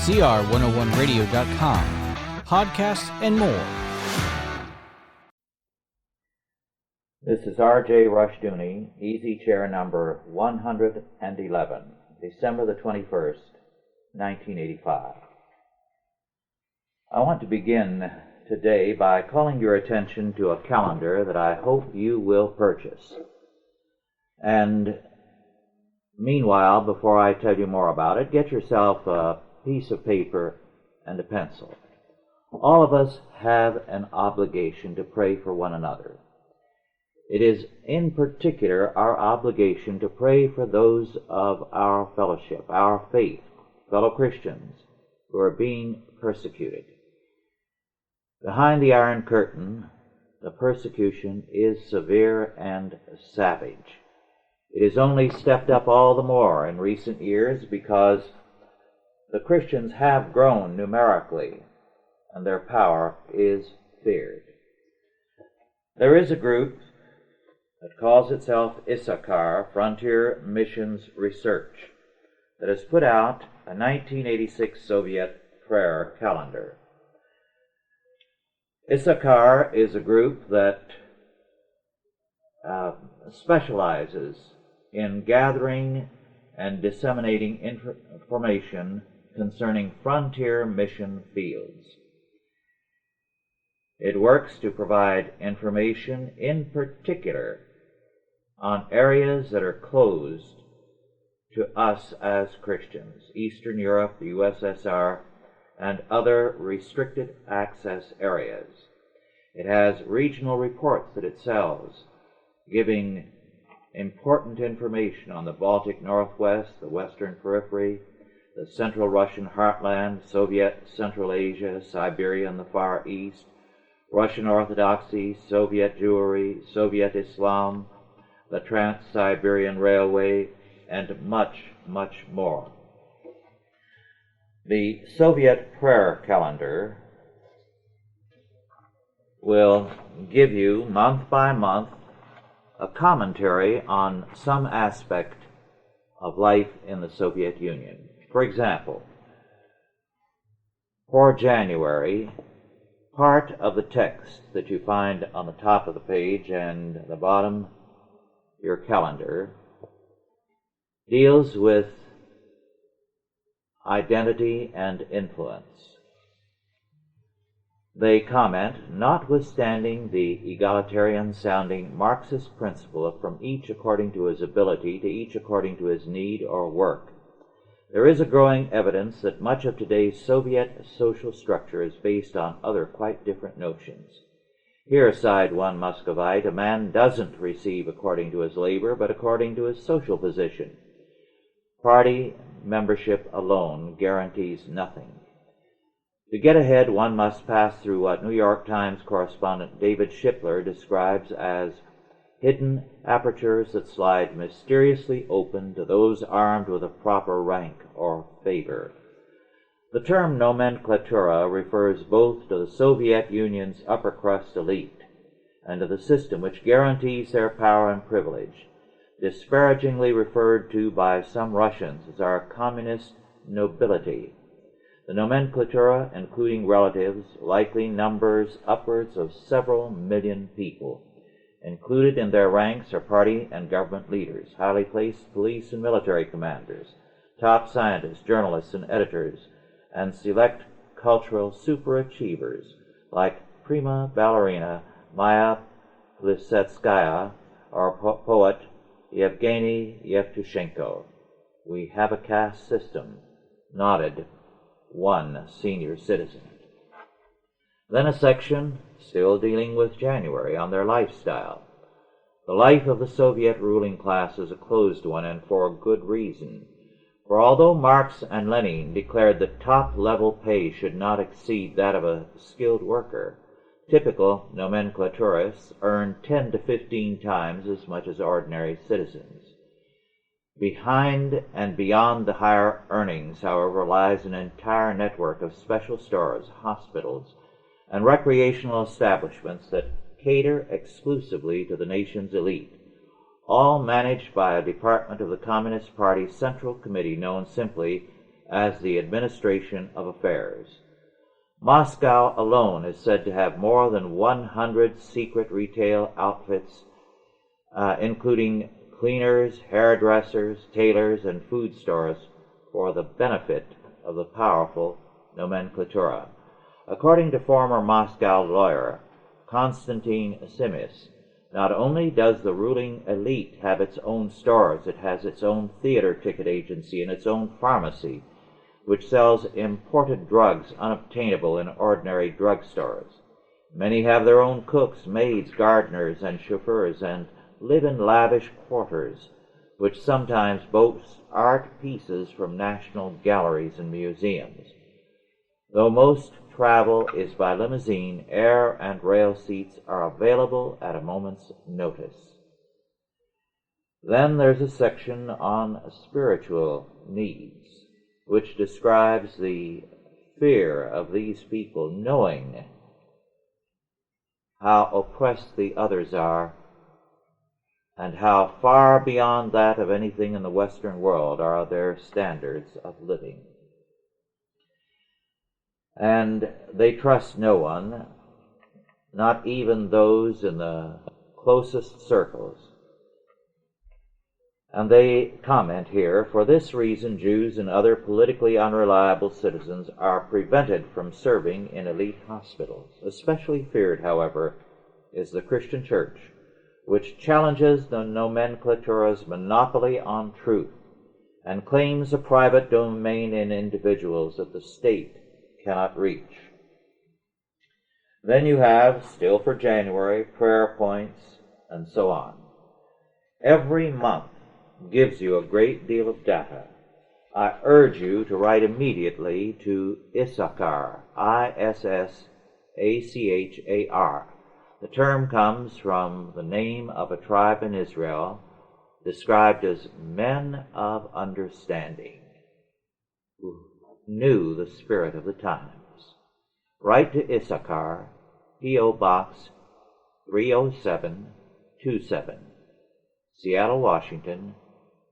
CR101radio.com, podcasts, and more. This is R.J. Rushdoony, Easy Chair number 111, December the 21st, 1985. I want to begin today by calling your attention to a calendar that I hope you will purchase. And meanwhile, before I tell you more about it, get yourself a piece of paper and a pencil. All of us have an obligation to pray for one another. It is in particular our obligation to pray for those of our fellowship, our faith, fellow Christians who are being persecuted. Behind the Iron Curtain, the persecution is severe and savage. It has only stepped up all the more in recent years because the Christians have grown numerically and their power is feared. There is a group that calls itself Issachar, Frontier Missions Research, that has put out a 1986 Soviet prayer calendar. Issachar is a group that specializes in gathering and disseminating information concerning frontier mission fields. It works to provide information in particular on areas that are closed to us as Christians, Eastern Europe, the USSR, and other restricted access areas. It has regional reports that it sells, giving important information on the Baltic Northwest, the Western Periphery, the Central Russian Heartland, Soviet Central Asia, Siberia and the Far East, Russian Orthodoxy, Soviet Jewry, Soviet Islam, the Trans-Siberian Railway, and much, much more. The Soviet prayer calendar will give you, month by month, a commentary on some aspect of life in the Soviet Union. For example, for January, part of the text that you find on the top of the page and the bottom of your calendar deals with identity and influence. They comment, notwithstanding the egalitarian-sounding Marxist principle of from each according to his ability to each according to his need or work, there is a growing evidence that much of today's Soviet social structure is based on other quite different notions. Here, sighed one Muscovite, a man doesn't receive according to his labor, but according to his social position. Party membership alone guarantees nothing. To get ahead, one must pass through what New York Times correspondent David Shipler describes as hidden apertures that slide mysteriously open to those armed with a proper rank or favor. The term nomenklatura refers both to the Soviet Union's upper crust elite and to the system which guarantees their power and privilege, disparagingly referred to by some Russians as our communist nobility. The nomenklatura, including relatives, likely numbers upwards of several million people. Included in their ranks are party and government leaders, highly placed police and military commanders, top scientists, journalists, and editors, and select cultural superachievers like prima ballerina Maya Plisetskaya or poet Yevgeny Yevtushenko. We have a caste system, nodded one senior citizen. Then a section, still dealing with January, on their lifestyle. The life of the Soviet ruling class is a closed one, and for good reason. For although Marx and Lenin declared that top-level pay should not exceed that of a skilled worker, typical nomenclaturists earn 10 to 15 times as much as ordinary citizens. Behind and beyond the higher earnings, however, lies an entire network of special stores, hospitals, and recreational establishments that cater exclusively to the nation's elite, all managed by a department of the Communist Party's Central Committee known simply as the administration of affairs. Moscow alone is said to have more than 100 secret retail outfits, including cleaners, hairdressers, tailors, and food stores for the benefit of the powerful nomenklatura. According to former Moscow lawyer Konstantin Simis, not only does the ruling elite have its own stores, it has its own theater ticket agency and its own pharmacy, which sells imported drugs unobtainable in ordinary drugstores. Many have their own cooks, maids, gardeners, and chauffeurs, and live in lavish quarters, which sometimes boast art pieces from national galleries and museums. Though most travel is by limousine, air and rail seats are available at a moment's notice. Then there's a section on spiritual needs, which describes the fear of these people, knowing how oppressed the others are and how far beyond that of anything in the Western world are their standards of living. And they trust no one, not even those in the closest circles. And they comment here, for this reason Jews and other politically unreliable citizens are prevented from serving in elite hospitals. Especially feared, however, is the Christian Church, which challenges the nomenclatura's monopoly on truth and claims a private domain in individuals that the state cannot reach. Then you have, still for January, prayer points, and so on. Every month gives you a great deal of data. I urge you to write immediately to Issachar, Issachar. The term comes from the name of a tribe in Israel described as men of understanding, who knew the spirit of the times. Write to Issachar, P.O. Box 30727, Seattle, Washington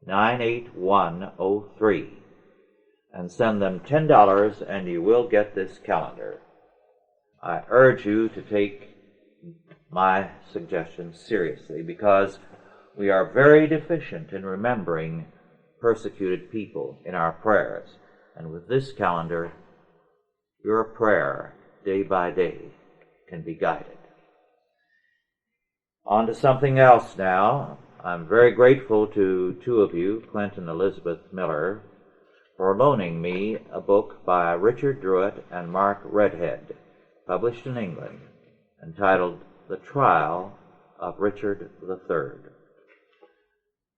98103, and send them $10 and you will get this calendar. I urge you to take my suggestions seriously, because we are very deficient in remembering persecuted people in our prayers. And with this calendar, your prayer day by day can be guided. On to something else now. I'm very grateful to two of you, Clint and Elizabeth Miller, for loaning me a book by Richard Druitt and Mark Redhead, published in England, entitled The Trial of Richard III.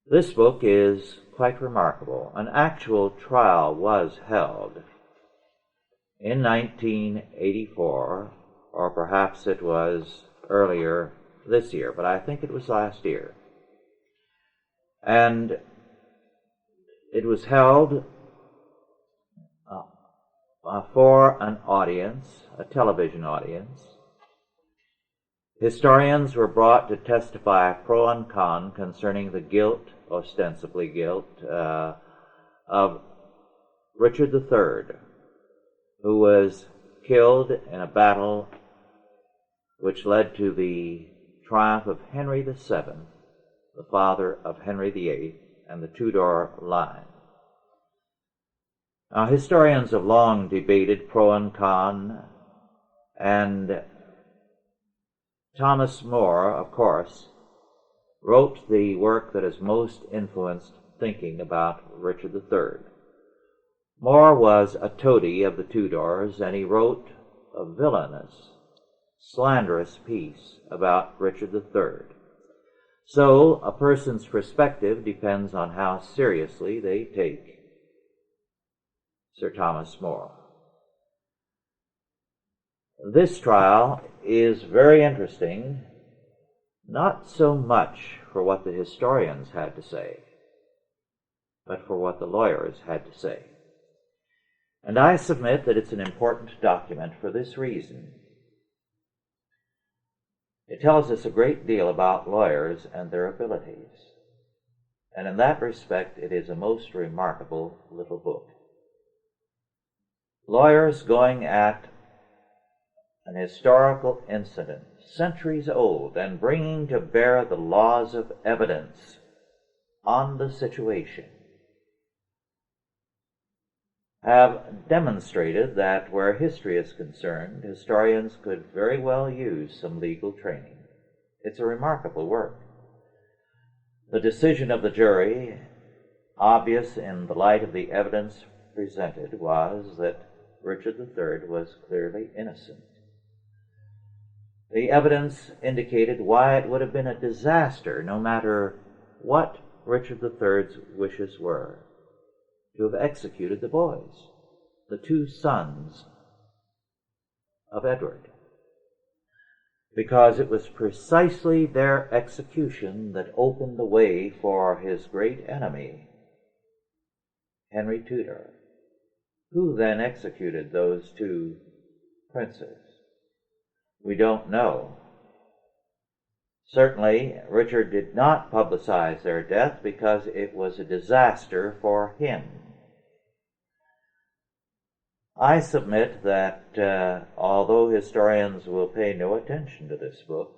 This book is quite remarkable. An actual trial was held in 1984, or perhaps it was earlier this year, but I think it was last year. And it was held for an audience, a television audience. Historians were brought to testify pro and con concerning the guilt, ostensibly guilt, of Richard III, who was killed in a battle which led to the triumph of Henry VII, the father of Henry VIII, and the Tudor line. Now, historians have long debated pro and con, and Thomas More, of course, wrote the work that has most influenced thinking about Richard III. More was a toady of the Tudors, and he wrote a villainous, slanderous piece about Richard III. So a person's perspective depends on how seriously they take Sir Thomas More. This trial is very interesting, not so much for what the historians had to say, but for what the lawyers had to say. And I submit that it's an important document for this reason. It tells us a great deal about lawyers and their abilities. And in that respect, it is a most remarkable little book. lawyers going at an historical incident, centuries old, and bringing to bear the laws of evidence on the situation, have demonstrated that where history is concerned, historians could very well use some legal training. It's a remarkable work. The decision of the jury, obvious in the light of the evidence presented, was that Richard III was clearly innocent. The evidence indicated why it would have been a disaster, no matter what Richard III's wishes were, to have executed the boys, the two sons of Edward, because it was precisely their execution that opened the way for his great enemy, Henry Tudor, who then executed those two princes. We don't know. Certainly, Richard did not publicize their death because it was a disaster for him. I submit that although historians will pay no attention to this book,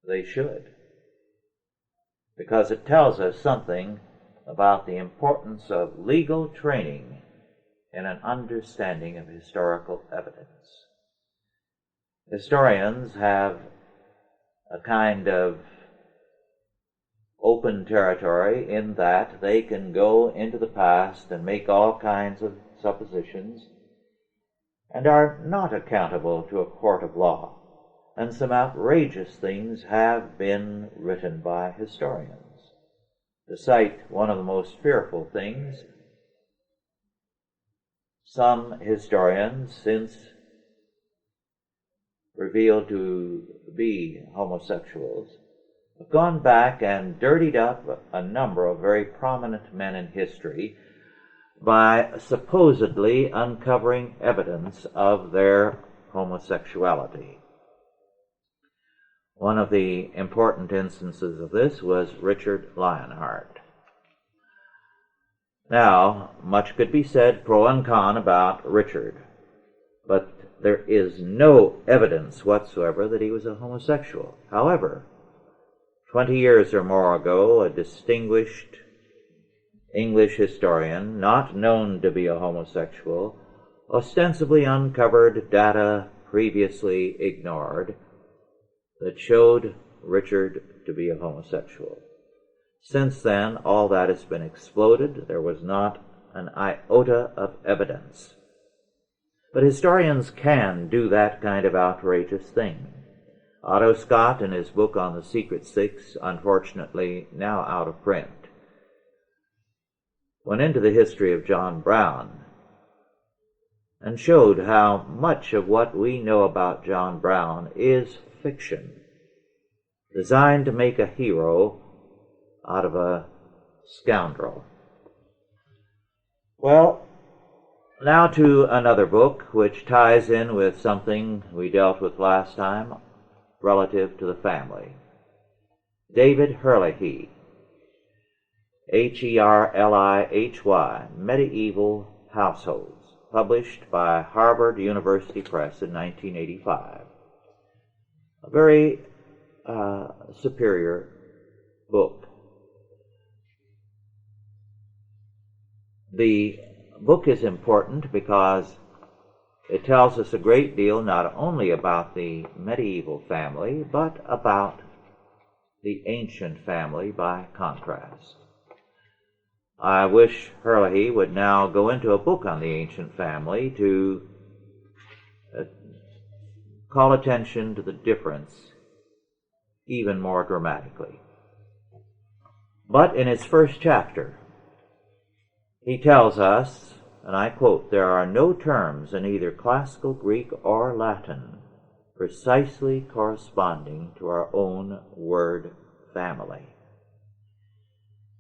they should, because it tells us something about the importance of legal training in an understanding of historical evidence. Historians have a kind of open territory in that they can go into the past and make all kinds of suppositions and are not accountable to a court of law. And some outrageous things have been written by historians. To cite one of the most fearful things, some historians, since revealed to be homosexuals, have gone back and dirtied up a number of very prominent men in history by supposedly uncovering evidence of their homosexuality. One of the important instances of this was Richard Lionheart. Now, much could be said pro and con about Richard, but there is no evidence whatsoever that he was a homosexual. However, 20 years or more ago, a distinguished English historian, not known to be a homosexual, ostensibly uncovered data previously ignored that showed Richard to be a homosexual. Since then, all that has been exploded. There was not an iota of evidence. But historians can do that kind of outrageous thing. Otto Scott, in his book on the Secret Six, unfortunately now out of print, went into the history of John Brown and showed how much of what we know about John Brown is fiction, designed to make a hero out of a scoundrel. Well, now to another book which ties in with something we dealt with last time relative to the family. David Herlihy, Herlihy, Medieval Households, published by Harvard University Press in 1985. A very superior book. The book is important because it tells us a great deal not only about the medieval family, but about the ancient family by contrast. I wish Herlihy would now go into a book on the ancient family to call attention to the difference even more dramatically. But in his first chapter, he tells us, and I quote, "There are no terms in either classical Greek or Latin precisely corresponding to our own word family."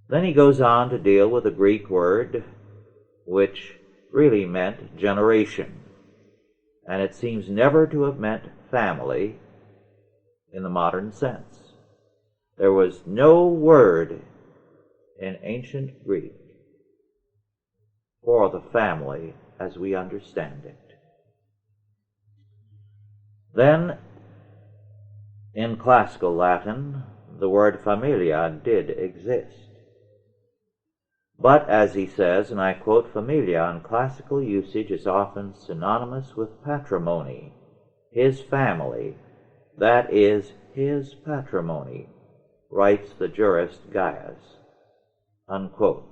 Then he goes on to deal with a Greek word which really meant generation, and it seems never to have meant family in the modern sense. There was no word in ancient Greek for the family as we understand it. Then, in classical Latin, the word familia did exist. But, as he says, and I quote, familia in classical usage is often synonymous with patrimony, his family, that is, his patrimony, writes the jurist Gaius, unquote.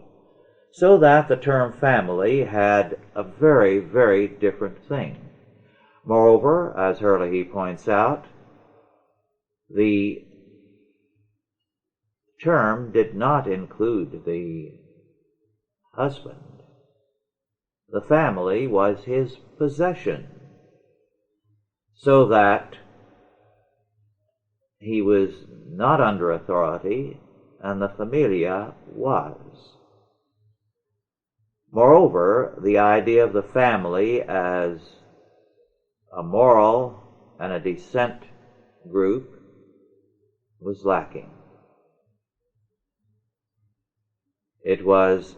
So that the term family had a very, very different thing. Moreover, as Herlihy points out, the term did not include the husband. The family was his possession, so that he was not under authority, and the familia was. Moreover, the idea of the family as a moral and a descent group was lacking. It was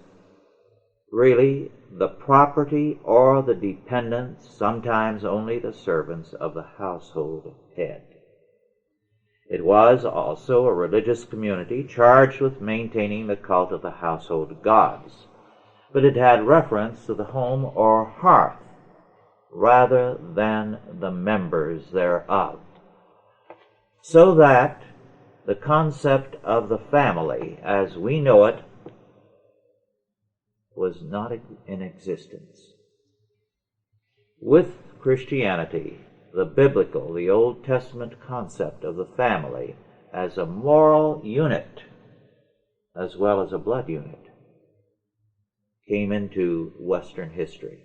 really the property or the dependents, sometimes only the servants of the household head. It was also a religious community charged with maintaining the cult of the household gods, but it had reference to the home or hearth rather than the members thereof, so that the concept of the family as we know it was not in existence. With Christianity, the biblical, the Old Testament concept of the family as a moral unit as well as a blood unit came into Western history.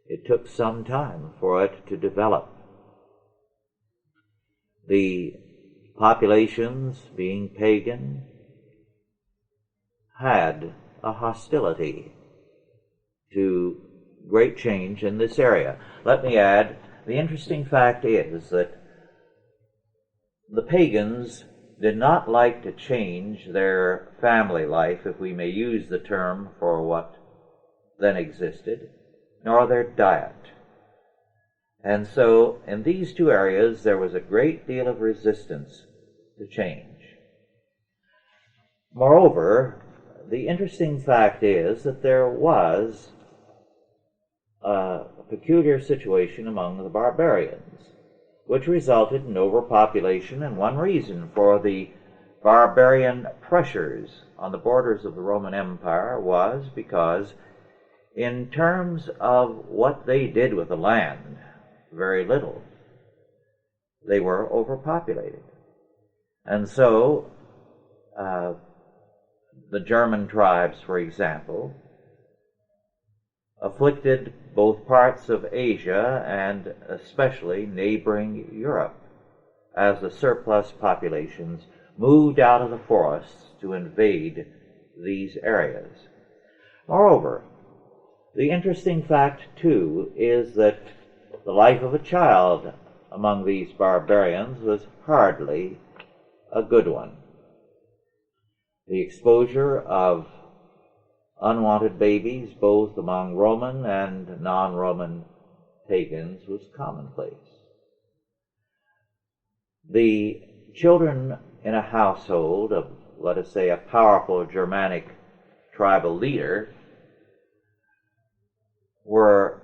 It took some time for it to develop. The populations, being pagan, had a hostility to great change in this area. Let me add, the interesting fact is that the pagans did not like to change their family life, if we may use the term for what then existed, nor their diet. And so, in these two areas, there was a great deal of resistance to change. Moreover, the interesting fact is that there was a peculiar situation among the barbarians, which resulted in overpopulation, and one reason for the barbarian pressures on the borders of the Roman Empire was because, in terms of what they did with the land, very little. They were overpopulated. And so, the German tribes, for example, afflicted both parts of Asia and especially neighboring Europe, as the surplus populations moved out of the forests to invade these areas. Moreover, the interesting fact, too, is that the life of a child among these barbarians was hardly a good one. The exposure of unwanted babies, both among Roman and non-Roman pagans, was commonplace. The children in a household of, let us say, a powerful Germanic tribal leader were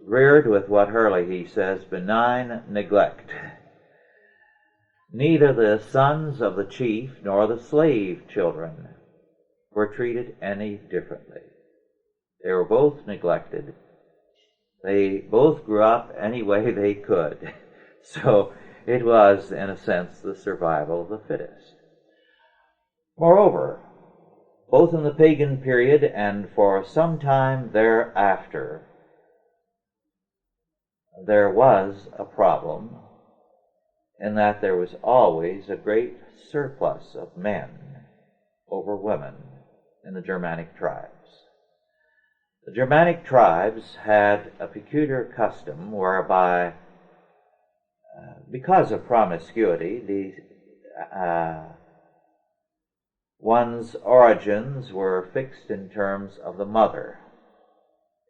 reared with what Herlihy says, benign neglect. Neither the sons of the chief nor the slave children were treated any differently. They were both neglected. They both grew up any way they could. So it was, in a sense, the survival of the fittest. Moreover, both in the pagan period and for some time thereafter, there was a problem in that there was always a great surplus of men over women in the Germanic tribes. The Germanic tribes had a peculiar custom whereby, because of promiscuity, one's origins were fixed in terms of the mother.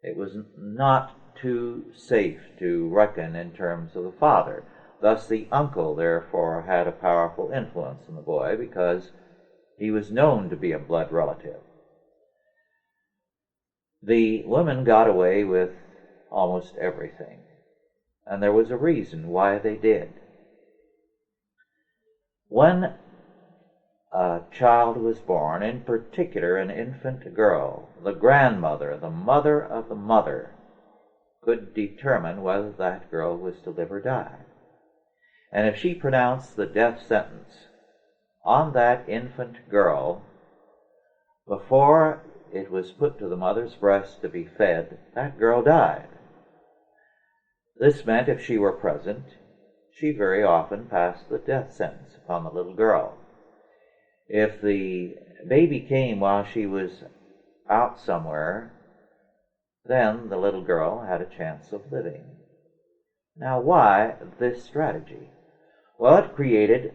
it was not too safe to reckon in terms of the father. Thus the uncle, therefore, had a powerful influence on the boy because he was known to be a blood relative. The women got away with almost everything, and there was a reason why they did. When a child was born, in particular an infant girl, the grandmother, the mother of the mother, could determine whether that girl was to live or die. And if she pronounced the death sentence on that infant girl before it was put to the mother's breast to be fed, that girl died. This meant if she were present, she very often passed the death sentence upon the little girl. If the baby came while she was out somewhere, then the little girl had a chance of living. Now, why this strategy? Well, it created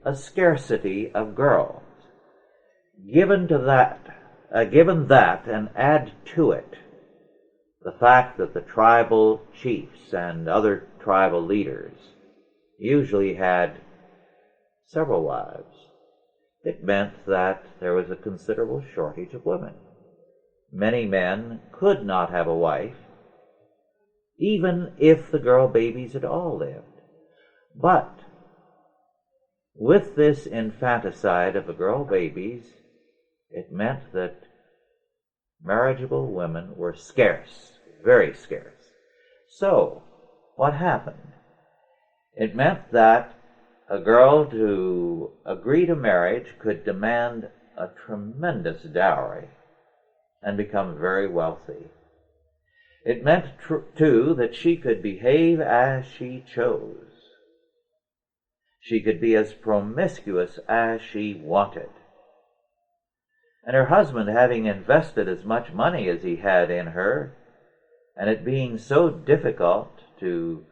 a scarcity of girls. Given that, and add to it the fact that the tribal chiefs and other tribal leaders usually had several wives, it meant that there was a considerable shortage of women. Many men could not have a wife, even if the girl babies had all lived. But with this infanticide of the girl babies, it meant that marriageable women were scarce, very scarce. So, what happened? It meant that a girl to agree to marriage could demand a tremendous dowry and become very wealthy. It meant, too, that she could behave as she chose. She could be as promiscuous as she wanted. And her husband, having invested as much money as he had in her, and it being so difficult to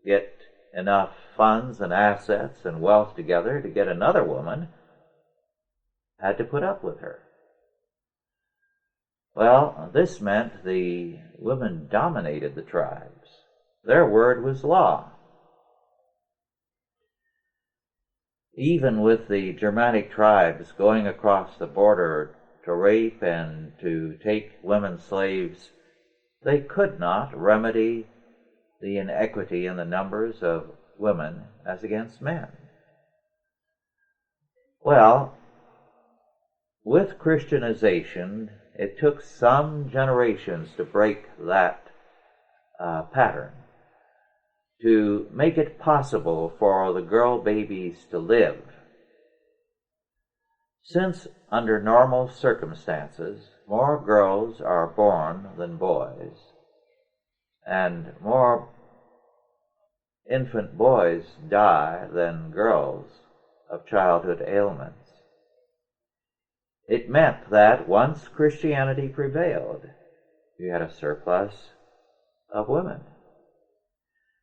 get enough funds and assets and wealth together to get another woman, had to put up with her. Well, this meant the women dominated the tribes. Their word was law. Even with the Germanic tribes going across the border to rape and to take women slaves, they could not remedy the inequity in the numbers of women as against men. Well, with Christianization, it took some generations to break that pattern, to make it possible for the girl babies to live. Since under normal circumstances, more girls are born than boys, and more infant boys die than girls of childhood ailments, it meant that once Christianity prevailed, you had a surplus of women.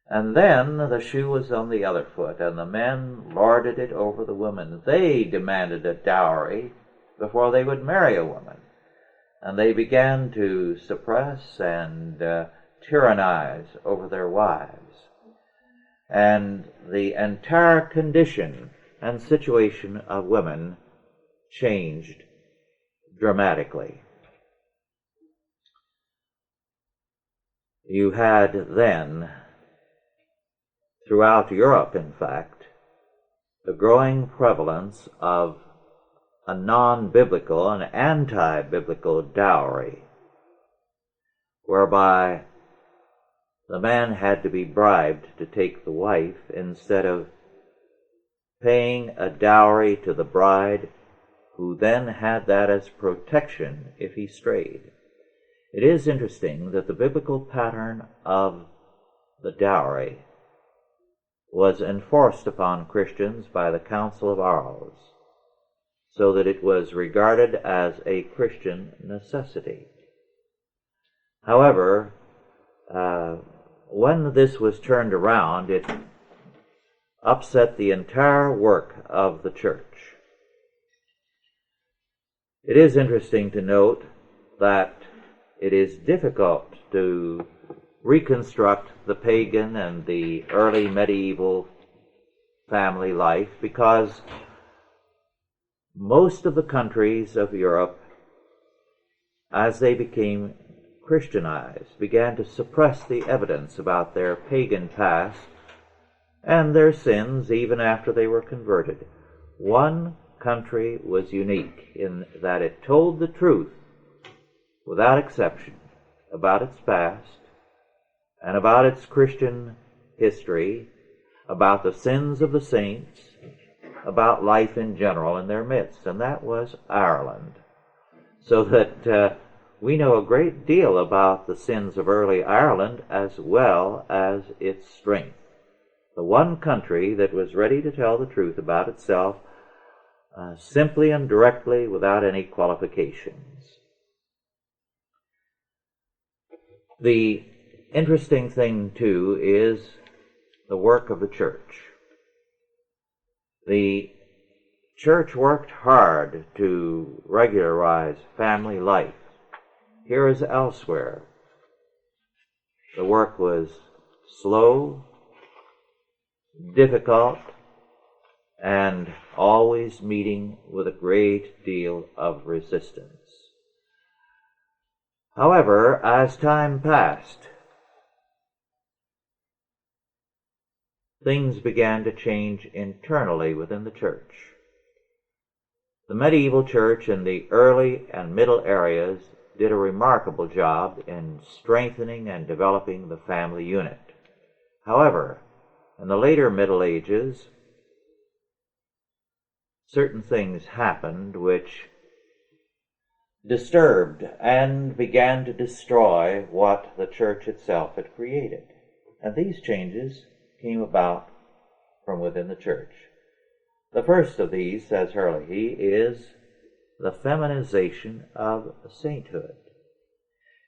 And then the shoe was on the other foot, and the men lorded it over the women. They demanded a dowry before they would marry a woman. And they began to suppress and tyrannize over their wives. And the entire condition and situation of women changed dramatically. You had then, throughout Europe, in fact, the growing prevalence of a non-biblical, an anti-biblical dowry, whereby the man had to be bribed to take the wife instead of paying a dowry to the bride, who then had that as protection if he strayed. It is interesting that the biblical pattern of the dowry was enforced upon Christians by the Council of Arles, so that it was regarded as a Christian necessity. However, when this was turned around, it upset the entire work of the church. It is interesting to note that it is difficult to reconstruct the pagan and the early medieval family life, because most of the countries of Europe, as they became Christianized, began to suppress the evidence about their pagan past and their sins even after they were converted. One country was unique in that it told the truth without exception about its past and about its Christian history, about the sins of the saints, about life in general in their midst, and that was Ireland. So that we know a great deal about the sins of early Ireland as well as its strength. The one country that was ready to tell the truth about itself simply and directly without any qualifications. The interesting thing, too, is the work of the church. The church worked hard to regularize family life. Here as elsewhere, the work was slow, difficult, and always meeting with a great deal of resistance. However, as time passed, things began to change internally within the church. The medieval church in the early and middle areas did a remarkable job in strengthening and developing the family unit. However, in the later Middle Ages, certain things happened which disturbed and began to destroy what the church itself had created. And these changes came about from within the church. The first of these, says Herlihy, is the feminization of sainthood.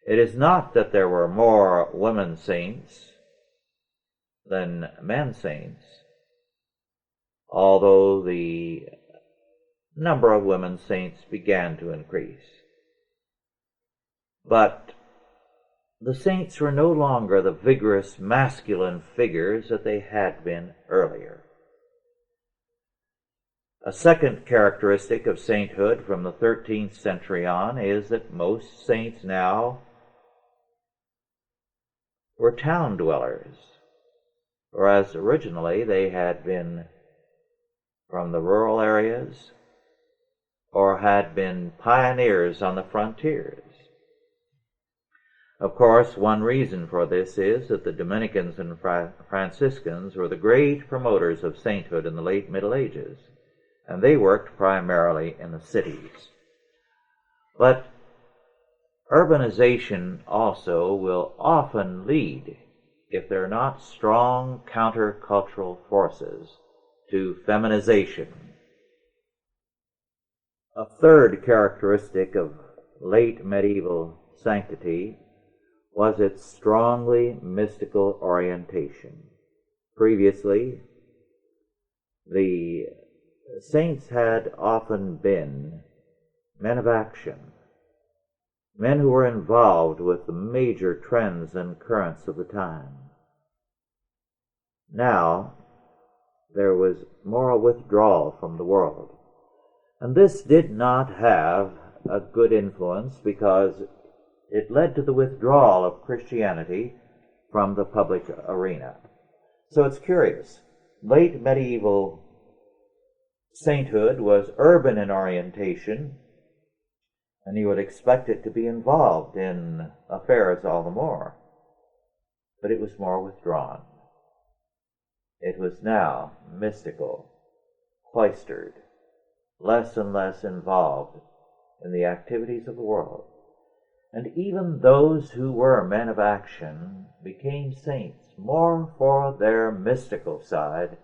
It is not that there were more women saints than men saints, although the number of women saints began to increase. But the saints were no longer the vigorous masculine figures that they had been earlier. A second characteristic of sainthood from the 13th century on is that most saints now were town dwellers, whereas originally they had been from the rural areas or had been pioneers on the frontiers. Of course, one reason for this is that the Dominicans and Franciscans were the great promoters of sainthood in the late Middle Ages, and they worked primarily in the cities. But urbanization also will often lead, if there are not strong countercultural forces, to feminization. A third characteristic of late medieval sanctity was its strongly mystical orientation. Previously, the saints had often been men of action, men who were involved with the major trends and currents of the time. Now, there was more withdrawal from the world. And this did not have a good influence because it led to the withdrawal of Christianity from the public arena. So it's curious. Late medieval sainthood was urban in orientation, and you would expect it to be involved in affairs all the more. But it was more withdrawn. It was now mystical, cloistered, less and less involved in the activities of the world. And even those who were men of action became saints more for their mystical side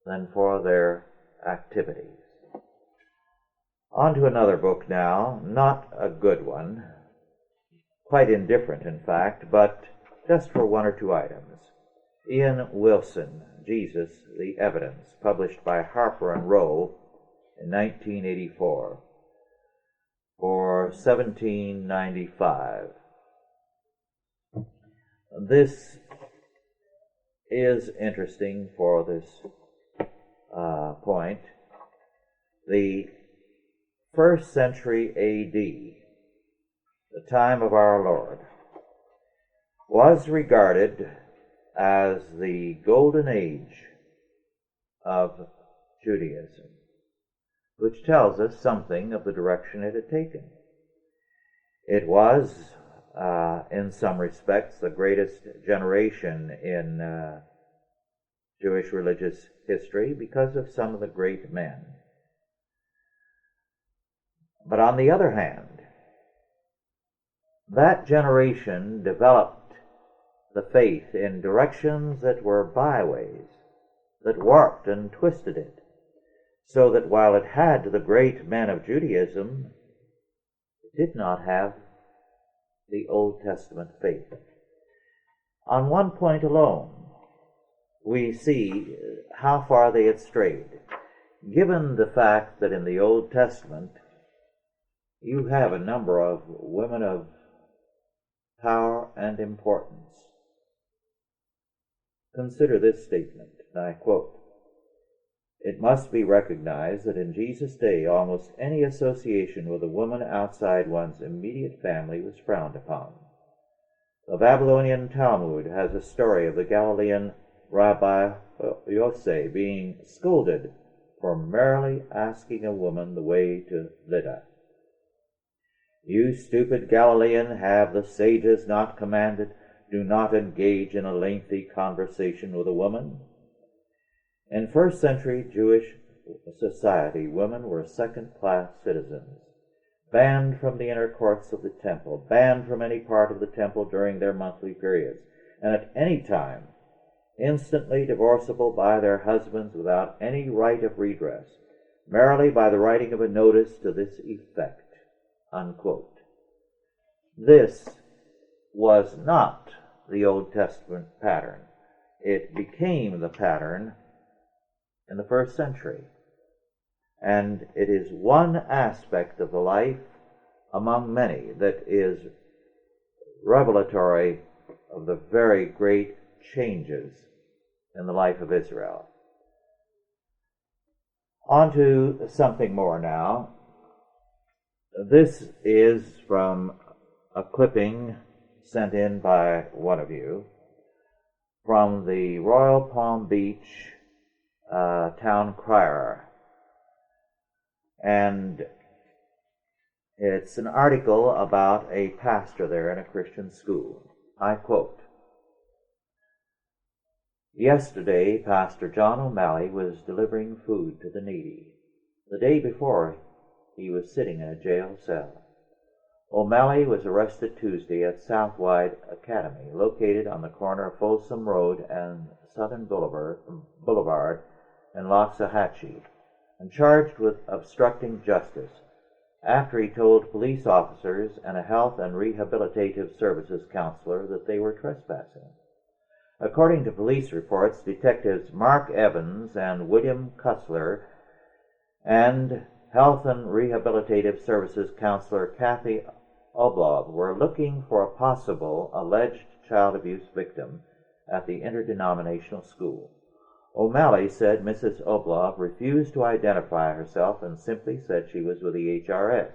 than for their activities. On to another book now, not a good one, quite indifferent in fact, but just for one or two items. Ian Wilson, Jesus, the Evidence, published by Harper and Row in 1984 for $17.95. This is interesting for this point. The 1st century A.D., the time of our Lord, was regarded as the golden age of Judaism, which tells us something of the direction it had taken. It was, in some respects, the greatest generation in Jewish religious history because of some of the great men. But on the other hand, that generation developed the faith in directions that were byways, that warped and twisted it, so that while it had the great men of Judaism, it did not have the Old Testament faith. On one point alone, we see how far they had strayed, given the fact that in the Old Testament you have a number of women of power and importance. Consider this statement, and I quote, "It must be recognized that in Jesus' day almost any association with a woman outside one's immediate family was frowned upon. The Babylonian Talmud has a story of the Galilean Rabbi Yosef being scolded for merely asking a woman the way to Lydda. 'You stupid Galilean, have the sages not commanded, do not engage in a lengthy conversation with a woman?' In 1st century Jewish society, women were second-class citizens, banned from the inner courts of the temple, banned from any part of the temple during their monthly periods, and at any time instantly divorceable by their husbands without any right of redress, merely by the writing of a notice to this effect." Unquote. This was not the Old Testament pattern. It became the pattern in the 1st century. And it is one aspect of the life among many that is revelatory of the very great changes in the life of Israel. On to something more now. This is from a clipping sent in by one of you from the Royal Palm Beach Town Crier. And it's an article about a pastor there in a Christian school. I quote, "Yesterday, Pastor John O'Malley was delivering food to the needy. The day before, he was sitting in a jail cell. O'Malley was arrested Tuesday at Southwide Academy, located on the corner of Folsom Road and Southern Boulevard in Loxahatchee, and charged with obstructing justice after he told police officers and a health and rehabilitative services counselor that they were trespassing. According to police reports, detectives Mark Evans and William Cussler and Health and Rehabilitative Services counselor Kathy Oblov were looking for a possible alleged child abuse victim at the interdenominational school. O'Malley said Mrs. Oblov refused to identify herself and simply said she was with the HRS.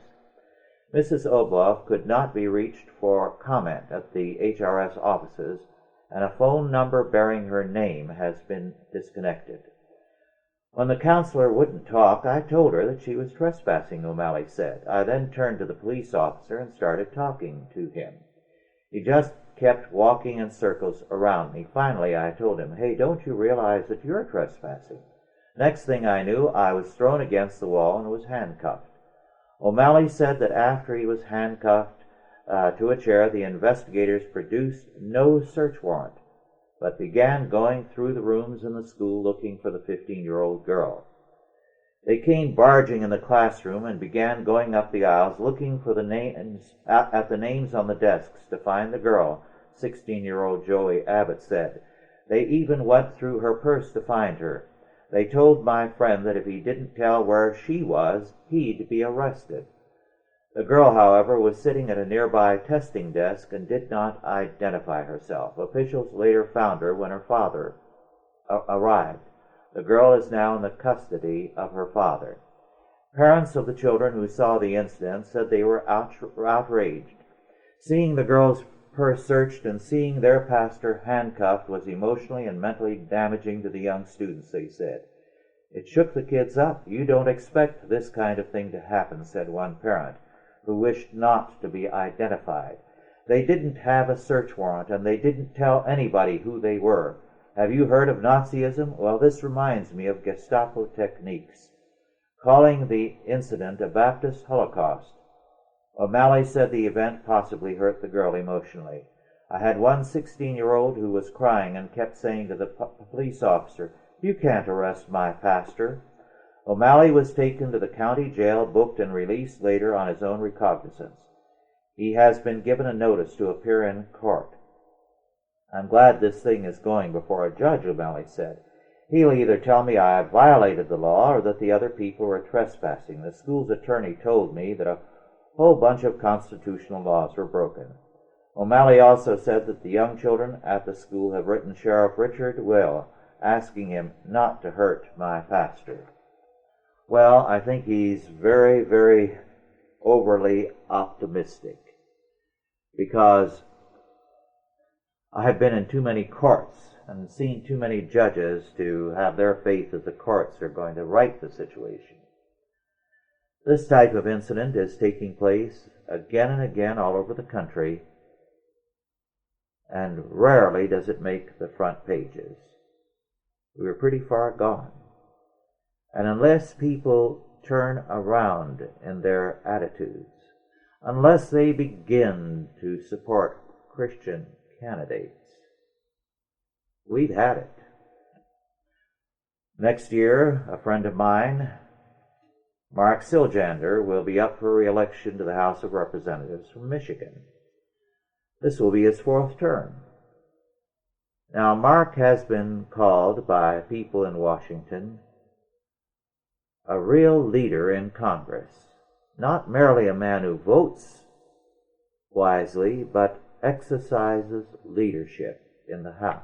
Mrs. Oblov could not be reached for comment at the HRS offices, and a phone number bearing her name has been disconnected. When the counselor wouldn't talk, I told her that she was trespassing," O'Malley said. "I then turned to the police officer and started talking to him. He just kept walking in circles around me. Finally, I told him, 'Hey, don't you realize that you're trespassing?' Next thing I knew, I was thrown against the wall and was handcuffed." O'Malley said that after he was handcuffed to a chair, the investigators produced no search warrant, but began going through the rooms in the school looking for the 15-year-old girl. They came barging in the classroom and began going up the aisles looking for the names at the names on the desks to find the girl, 16-year-old Joey Abbott said. They even went through her purse to find her. They told my friend that if he didn't tell where she was, he'd be arrested. The girl, however, was sitting at a nearby testing desk and did not identify herself. Officials later found her when her father arrived. The girl is now in the custody of her father. Parents of the children who saw the incident said they were outraged. Seeing the girl's purse searched and seeing their pastor handcuffed was emotionally and mentally damaging to the young students, they said. It shook the kids up. You don't expect this kind of thing to happen, said one parent, who wished not to be identified. They didn't have a search warrant, and they didn't tell anybody who they were. Have you heard of Nazism? Well, this reminds me of Gestapo techniques. Calling the incident a Baptist Holocaust, O'Malley said the event possibly hurt the girl emotionally. I had one 16-year-old who was crying and kept saying to the police officer, "You can't arrest my pastor." O'Malley was taken to the county jail, booked, and released later on his own recognizance. He has been given a notice to appear in court. I'm glad this thing is going before a judge, O'Malley said. He'll either tell me I have violated the law or that the other people were trespassing. The school's attorney told me that a whole bunch of constitutional laws were broken. O'Malley also said that the young children at the school have written Sheriff Richard Will asking him not to hurt my pastor. Well, I think he's very, very overly optimistic, because I have been in too many courts and seen too many judges to have their faith that the courts are going to right the situation. This type of incident is taking place again and again all over the country, and rarely does it make the front pages. We're pretty far gone. And unless people turn around in their attitudes, unless they begin to support Christian candidates, we've had it. Next year, a friend of mine, Mark Siljander, will be up for re-election to the House of Representatives from Michigan. This will be his fourth term. Now, Mark has been called by people in Washington a real leader in Congress, not merely a man who votes wisely, but exercises leadership in the House.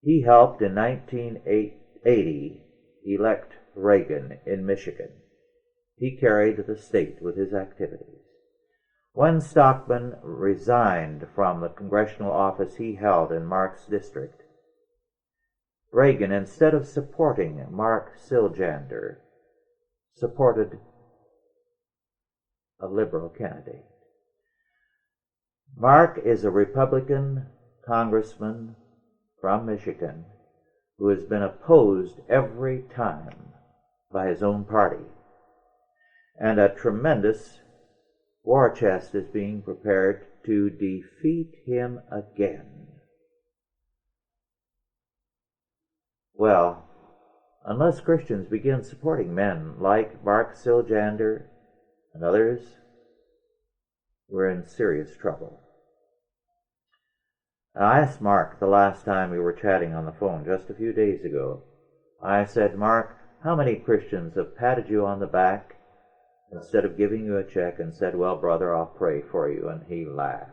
He helped in 1980 elect Reagan in Michigan. He carried the state with his activities. When Stockman resigned from the congressional office he held in Mark's district, Reagan, instead of supporting Mark Siljander, supported a liberal candidate. Mark is a Republican congressman from Michigan who has been opposed every time by his own party. And a tremendous war chest is being prepared to defeat him again. Well, unless Christians begin supporting men like Mark Siljander and others, we're in serious trouble. I asked Mark the last time we were chatting on the phone just a few days ago. I said, Mark, how many Christians have patted you on the back instead of giving you a check and said, well, brother, I'll pray for you? And he laughed.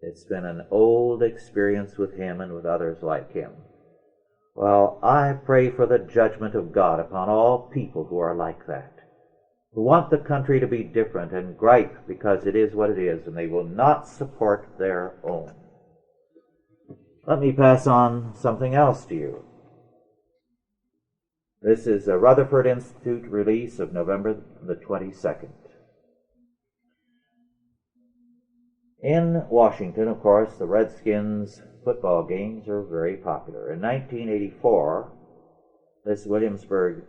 It's been an old experience with him and with others like him. Well, I pray for the judgment of God upon all people who are like that, who want the country to be different and gripe because it is what it is, and they will not support their own. Let me pass on something else to you. This is a Rutherford Institute release of November the 22nd. In Washington, of course, the Redskins football games are very popular. In 1984, this Williamsburg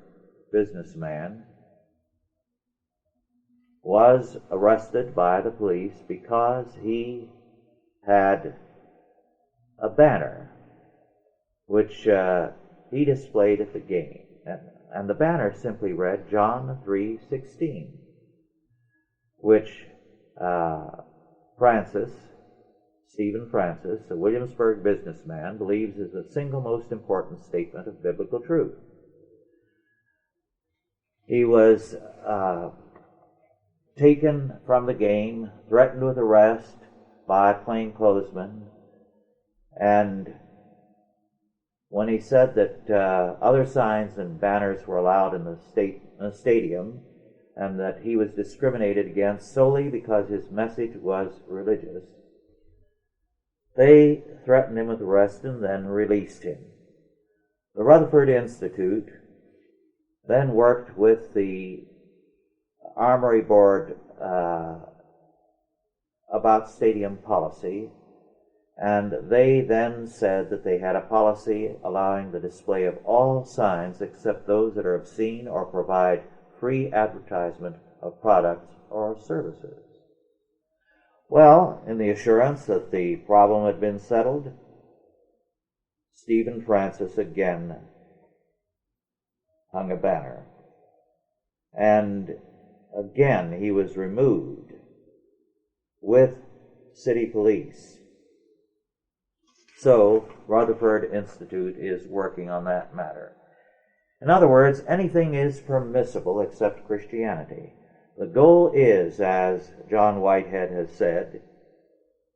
businessman was arrested by the police because he had a banner which he displayed at the game. And the banner simply read John 3:16, which Stephen Francis, a Williamsburg businessman, believes is the single most important statement of biblical truth. He was taken from the game, threatened with arrest by plainclothesmen, and when he said that other signs and banners were allowed in the stadium, and that he was discriminated against solely because his message was religious, they threatened him with arrest and then released him. The Rutherford Institute then worked with the Armory Board about stadium policy, and they then said that they had a policy allowing the display of all signs except those that are obscene or provide free advertisement of products or services. Well, in the assurance that the problem had been settled, Stephen Francis again hung a banner, and again he was removed with city police. So, Rutherford Institute is working on that matter. In other words, anything is permissible except Christianity. The goal is, as John Whitehead has said,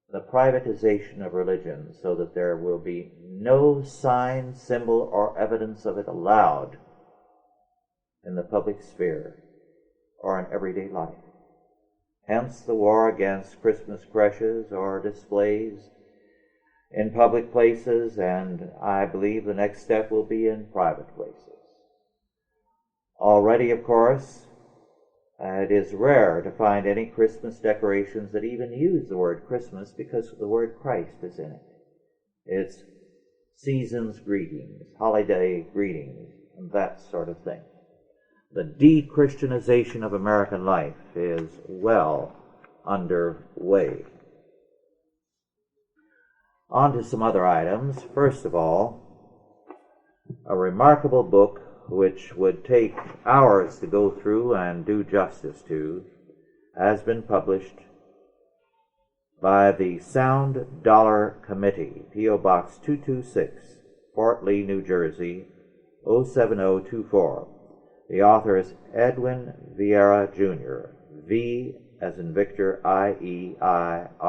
the privatization of religion, so that there will be no sign, symbol, or evidence of it allowed in the public sphere or in everyday life. Hence the war against Christmas creches or displays in public places, and I believe the next step will be in private places. Already, of course, it is rare to find any Christmas decorations that even use the word Christmas, because the word Christ is in it. It's season's greetings, holiday greetings, and that sort of thing. The de-Christianization of American life is well underway. On to some other items. First of all, a remarkable book which would take hours to go through and do justice to has been published by the Sound Dollar Committee, P.O. Box 226, Fort Lee, New Jersey, 07024. The author is Edwin Vieira, Jr., V as in Victor, I-E-I-R-A.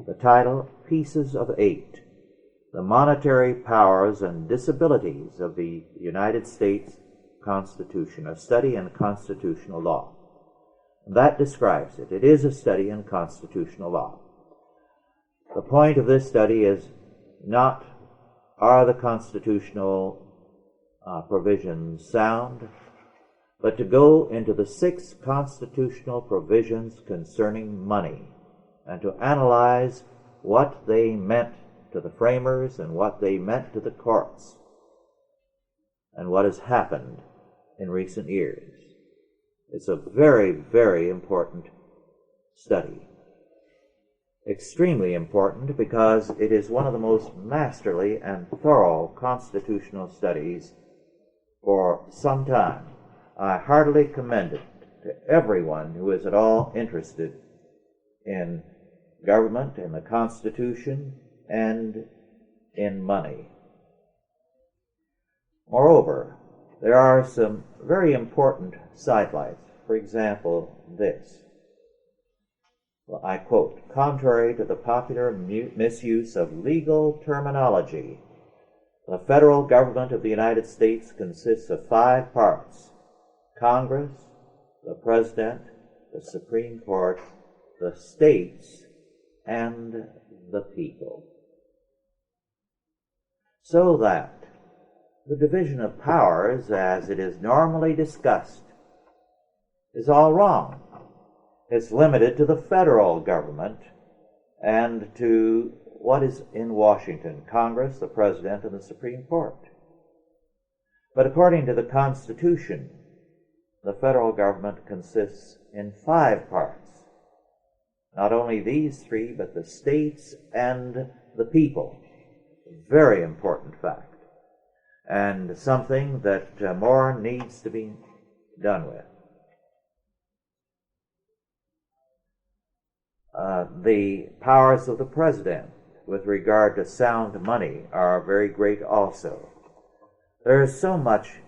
The title, Pieces of Eight: The Monetary Powers and Disabilities of the United States Constitution, a study in constitutional law. That describes it. It is a study in constitutional law. The point of this study is not, are the constitutional provisions sound, but to go into the 6 constitutional provisions concerning money and to analyze what they meant to the framers and what they meant to the courts and what has happened in recent years. It's a very, very important study. Extremely important because it is one of the most masterly and thorough constitutional studies for some time. I heartily commend it to everyone who is at all interested in government, in the Constitution, and in money. Moreover, there are some very important sidelights. For example, this. Well, I quote, "Contrary to the popular misuse of legal terminology, the federal government of the United States consists of 5 parts: Congress, the President, the Supreme Court, the states, and the people." So that the division of powers, as it is normally discussed, is all wrong. It's limited to the federal government and to what is in Washington: Congress, the President, and the Supreme Court. But according to the Constitution, the federal government consists in 5 parts. Not only these 3, but the states and the people. Very important fact, and something that more needs to be done with. The powers of the President with regard to sound money are very great also. There is so much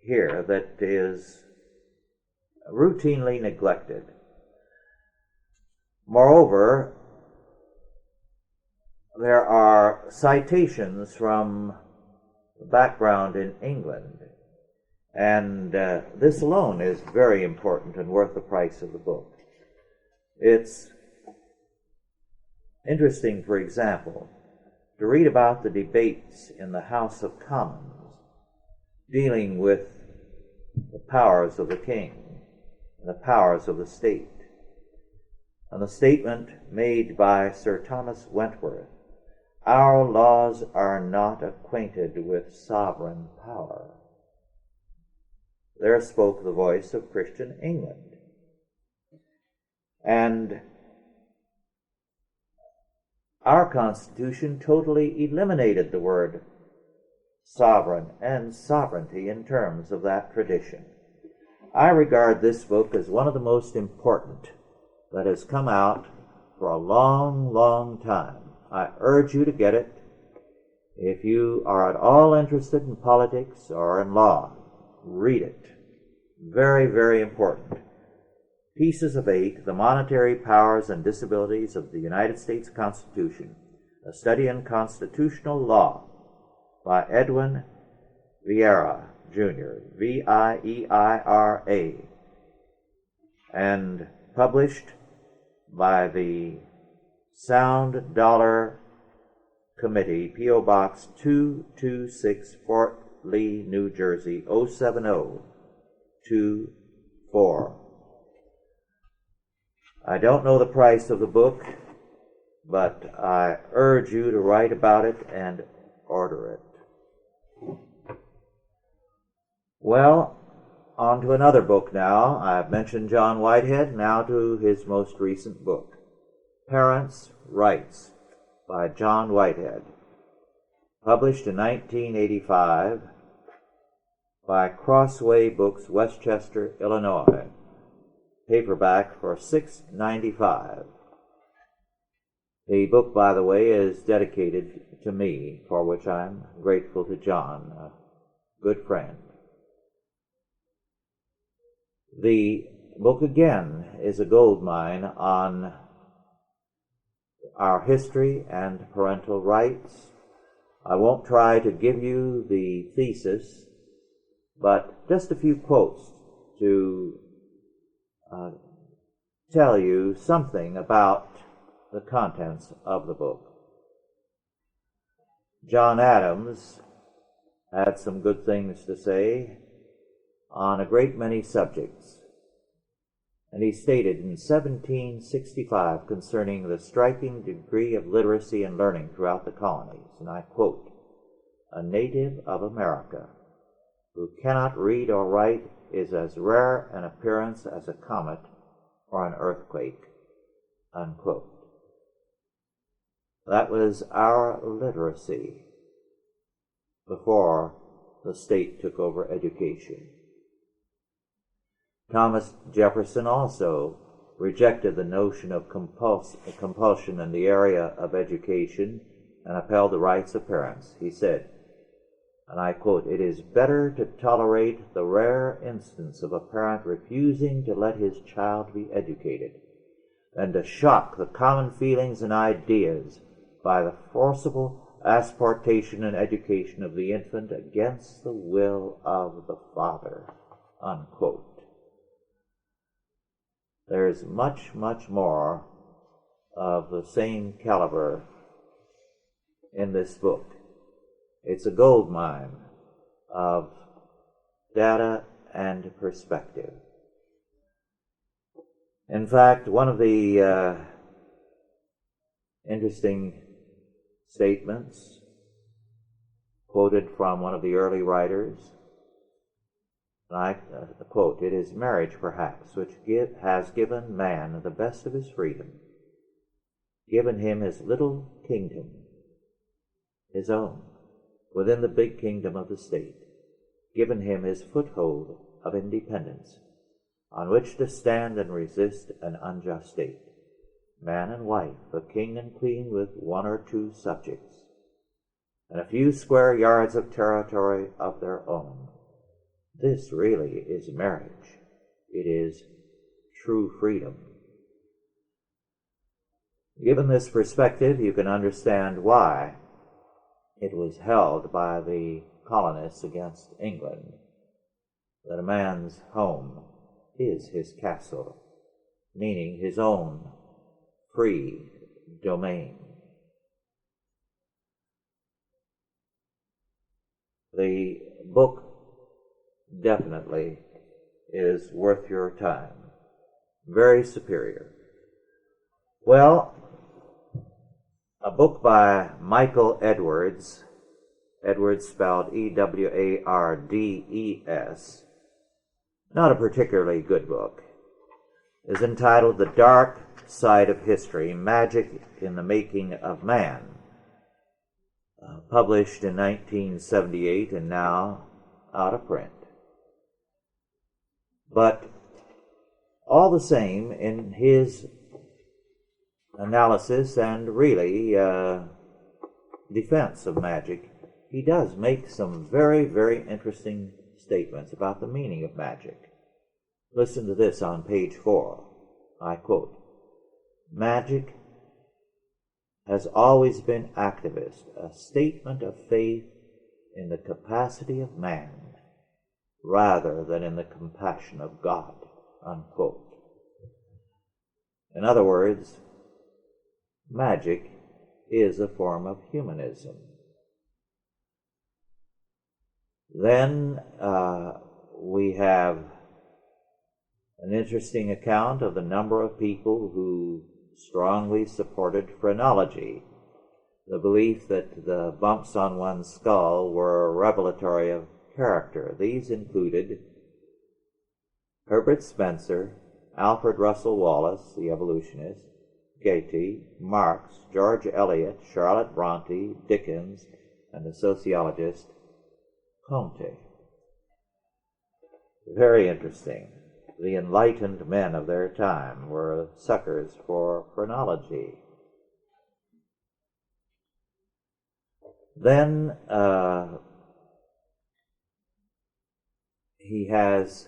here that is routinely neglected. Moreover, there are citations from the background in England, and this alone is very important and worth the price of the book. It's interesting, for example, to read about the debates in the House of Commons dealing with the powers of the king and the powers of the state. And the statement made by Sir Thomas Wentworth, "Our laws are not acquainted with sovereign power." There spoke the voice of Christian England. And our Constitution totally eliminated the word sovereign and sovereignty in terms of that tradition. I regard this book as one of the most important that has come out for a long, long time. I urge you to get it. If you are at all interested in politics or in law, read it. Very, very important. Pieces of 8, The Monetary Powers and Disabilities of the United States Constitution, A Study in Constitutional Law, by Edwin Vieira, Jr., Vieira, and published by the Sound Dollar Committee, P.O. Box 226, Fort Lee, New Jersey, 07024. I don't know the price of the book, but I urge you to write about it and order it. Well, on to another book now. I've mentioned John Whitehead, now to his most recent book, Parents' Rights, by John Whitehead, published in 1985 by Crossway Books, Westchester, Illinois, paperback for $6.95. The book, by the way, is dedicated to me, for which I'm grateful to John, a good friend. The book, again, is a gold mine on our history and parental rights. I won't try to give you the thesis, but just a few quotes to tell you something about the contents of the book. John Adams had some good things to say on a great many subjects, and he stated in 1765 concerning the striking degree of literacy and learning throughout the colonies, and I quote, "A native of America who cannot read or write is as rare an appearance as a comet or an earthquake," unquote. That was our literacy before the state took over education. Thomas Jefferson also rejected the notion of compulsion in the area of education and upheld the rights of parents. He said, and I quote, "It is better to tolerate the rare instance of a parent refusing to let his child be educated than to shock the common feelings and ideas by the forcible asportation and education of the infant against the will of the father," unquote. There's much, much more of the same caliber in this book. It's a gold mine of data and perspective. In fact, one of the interesting statements quoted from one of the early writers, and I quote, "It is marriage, perhaps, which has given man the best of his freedom, given him his little kingdom, his own, within the big kingdom of the state, given him his foothold of independence, on which to stand and resist an unjust state, man and wife, a king and queen with 1 or 2 subjects, and a few square yards of territory of their own, this really is marriage. It is true freedom. Given this perspective, you can understand why it was held by the colonists against England that a man's home is his castle, meaning his own free domain. The book definitely is worth your time. Very superior. Well, a book by Michael Edwards, Edwards spelled Ewardes, not a particularly good book, is entitled The Dark Side of History, Magic in the Making of Man, published in 1978 and now out of print. But all the same, in his analysis and really defense of magic, he does make some very, very interesting statements about the meaning of magic. Listen to this on page 4. I quote, "Magic has always been activist, a statement of faith in the capacity of man rather than in the compassion of God," unquote. In other words, magic is a form of humanism. Then we have an interesting account of the number of people who strongly supported phrenology, the belief that the bumps on one's skull were revelatory of character. These included Herbert Spencer, Alfred Russel Wallace, the evolutionist, Goethe, Marx, George Eliot, Charlotte Bronte, Dickens, and the sociologist Comte. Very interesting. The enlightened men of their time were suckers for phrenology. Then he has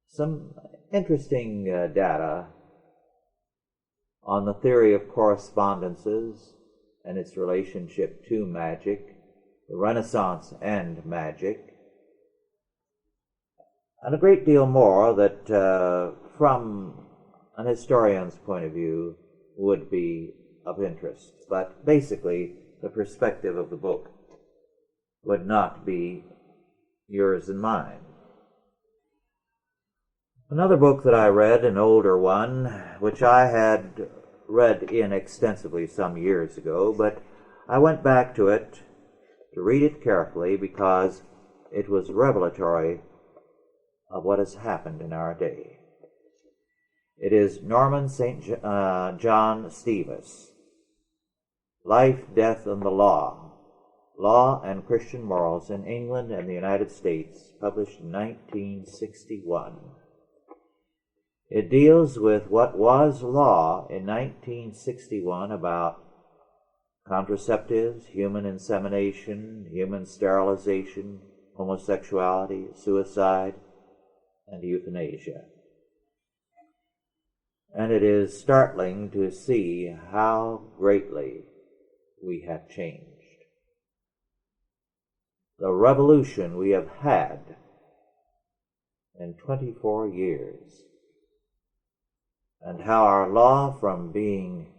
some interesting data on the theory of correspondences and its relationship to magic, the Renaissance and magic, and a great deal more that from an historian's point of view would be of interest. But basically, the perspective of the book would not be yours and mine. Another book that I read, an older one, which I had read in extensively some years ago, but I went back to it to read it carefully because it was revelatory of what has happened in our day. It is Norman St. John Stevas, Life, Death, and the Law, Law and Christian Morals in England and the United States, published in 1961. It deals with what was law in 1961 about contraceptives, human insemination, human sterilization, homosexuality, suicide, and euthanasia. And it is startling to see how greatly we have changed. The revolution we have had in 24 years, and how our law, from being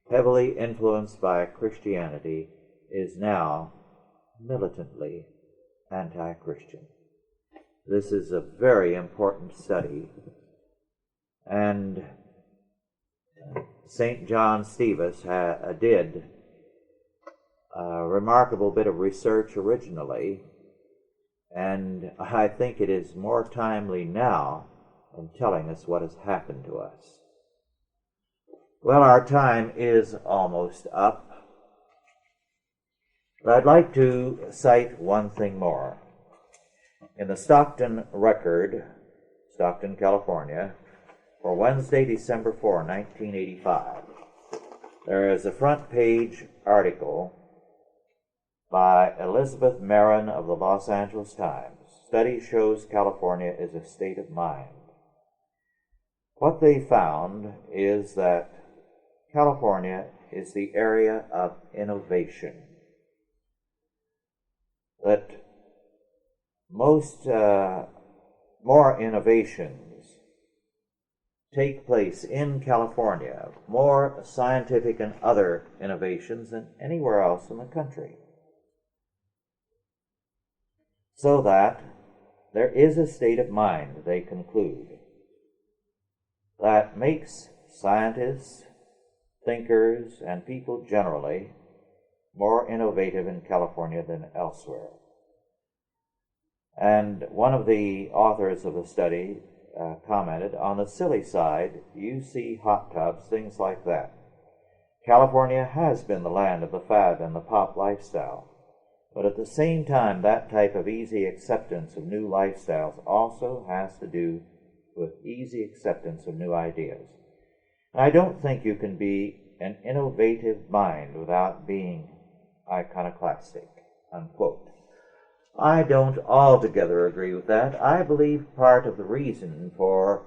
heavily influenced by Christianity, is now militantly anti-Christian. This is a very important study, and St. John Stevas did a remarkable bit of research originally, and I think it is more timely now in telling us what has happened to us. Well, our time is almost up, but I'd like to cite one thing more. In the Stockton Record, Stockton, California, for Wednesday, December 4, 1985, there is a front page article by Elizabeth Marin of the Los Angeles Times. Study shows California is a state of mind. What they found is that California is the area of innovation. That most more innovations take place in California, more scientific and other innovations than anywhere else in the country. So that there is a state of mind, they conclude, that makes scientists, thinkers, and people generally more innovative in California than elsewhere. And one of the authors of the study commented, on the silly side, you see hot tubs, things like that. California has been the land of the fad and the pop lifestyle. But at the same time, that type of easy acceptance of new lifestyles also has to do with easy acceptance of new ideas. I don't think you can be an innovative mind without being iconoclastic, unquote. I don't altogether agree with that. I believe part of the reason for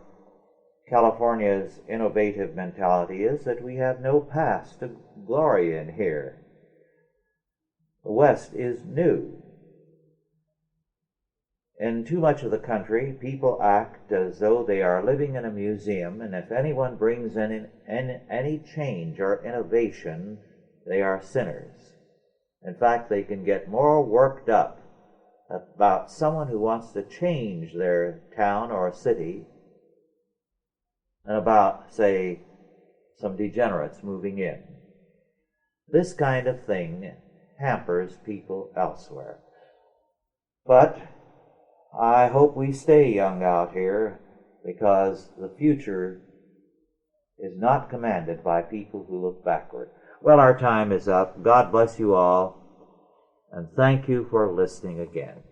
California's innovative mentality is that we have no past to glory in here. The West is new. In too much of the country, people act as though they are living in a museum, and if anyone brings in any change or innovation, they are sinners. In fact, they can get more worked up about someone who wants to change their town or city than about, say, some degenerates moving in. This kind of thing hampers people elsewhere. But I hope we stay young out here, because the future is not commanded by people who look backward. Well, our time is up. God bless you all, and thank you for listening again.